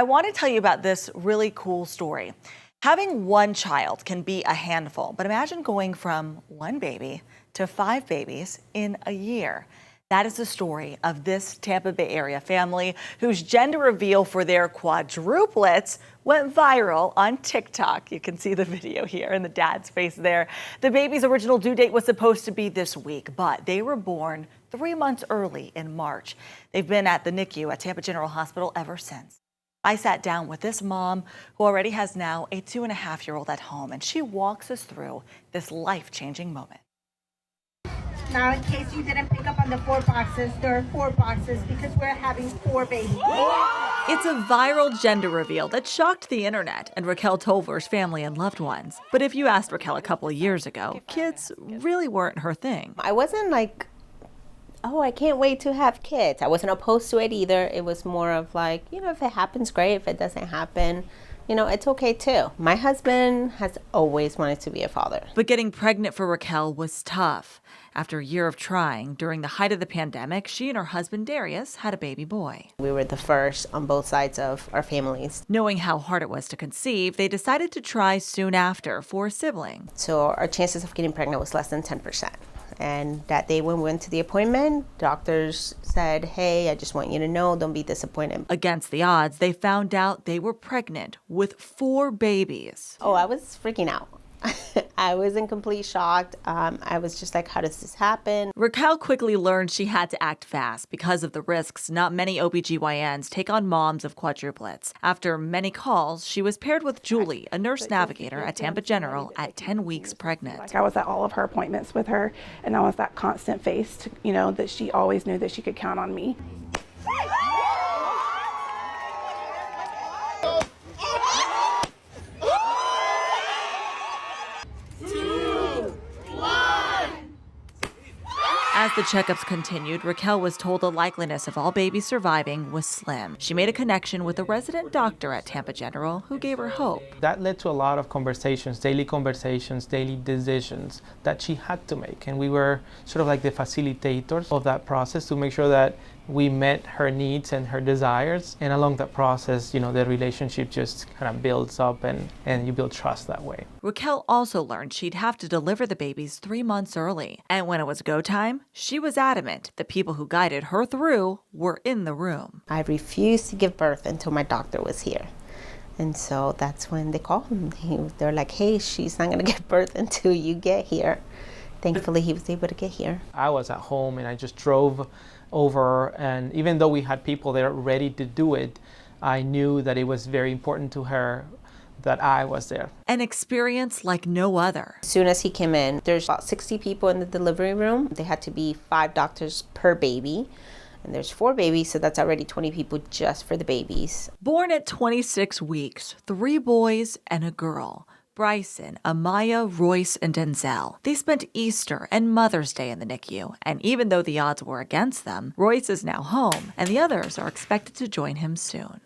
I want to tell you about this really cool story. Having one child can be a handful, but imagine going from one baby to 5 babies in a year. That is the story of this Tampa Bay area family whose gender reveal for their quadruplets went viral on TikTok. You can see the video here and the dad's face there. The baby's original due date was supposed to be this week, but they were born 3 months early in March. They've been at the NICU at Tampa General Hospital ever since. I sat down with this mom who already has now a 2.5-year-old at home, and she walks us through this life-changing moment. Now, in case you didn't pick up on the 4 boxes, there are 4 boxes because we're having 4 babies. It's a viral gender reveal that shocked the internet and Raquel Tolver's family and loved ones. But if you asked Raquel a couple of years ago, kids really weren't her thing. I wasn't like, oh, I can't wait to have kids. I wasn't opposed to it either. It was more of like, if it happens, great. If it doesn't happen, it's okay too. My husband has always wanted to be a father. But getting pregnant for Raquel was tough. After a year of trying, during the height of the pandemic, she and her husband Darius had a baby boy. We were the first on both sides of our families. Knowing how hard it was to conceive, they decided to try soon after for a sibling. So our chances of getting pregnant was less than 10%. And that day when we went to the appointment, doctors said, hey, I just want you to know, don't be disappointed. Against the odds, they found out they were pregnant with 4 babies. Oh, I was freaking out. I was in complete shock. I was just like, how does this happen? Raquel quickly learned she had to act fast because of the risks not many OBGYNs take on moms of quadruplets. After many calls, she was paired with Julie, a nurse navigator at Tampa General at 10 weeks pregnant. I was at all of her appointments with her, and I was that constant face, that she always knew that she could count on me. As the checkups continued, Raquel was told the likeliness of all babies surviving was slim. She made a connection with a resident doctor at Tampa General who gave her hope. That led to a lot of conversations, daily decisions that she had to make. And we were sort of like the facilitators of that process to make sure that we met her needs and her desires. And along that process, the relationship just kind of builds up and you build trust that way. Raquel also learned she'd have to deliver the babies 3 months early. And when it was go time, she was adamant the people who guided her through were in the room. I refused to give birth until my doctor was here. And so that's when they called me. They're like, hey, she's not going to give birth until you get here. Thankfully, he was able to get here. I was at home and I just drove over, and even though we had people there ready to do it, I knew that it was very important to her that I was there. An experience like no other. As soon as he came in, there's about 60 people in the delivery room. They had to be 5 doctors per baby. And there's 4 babies, so that's already 20 people just for the babies. Born at 26 weeks, 3 boys and a girl. Bryson, Amaya, Royce, and Denzel. They spent Easter and Mother's Day in the NICU, and even though the odds were against them, Royce is now home, and the others are expected to join him soon.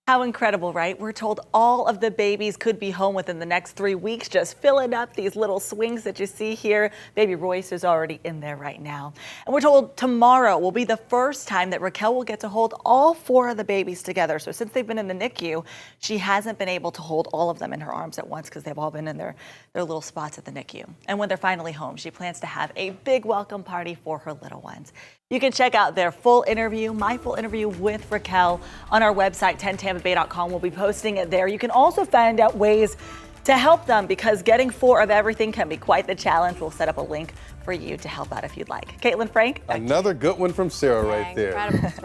How incredible, right? We're told all of the babies could be home within the next 3 weeks, just filling up these little swings that you see here. Baby Royce is already in there right now. And we're told tomorrow will be the first time that Raquel will get to hold all 4 of the babies together. So since they've been in the NICU, she hasn't been able to hold all of them in her arms at once because they've all been in their little spots at the NICU. And when they're finally home, she plans to have a big welcome party for her little ones. You can check out their full interview, my full interview with Raquel, on our website, 10tampabay.com. We'll be posting it there. You can also find out ways to help them because getting 4 of everything can be quite the challenge. We'll set up a link for you to help out if you'd like. Caitlin, Frank. Another good one from Sarah right there. Incredible.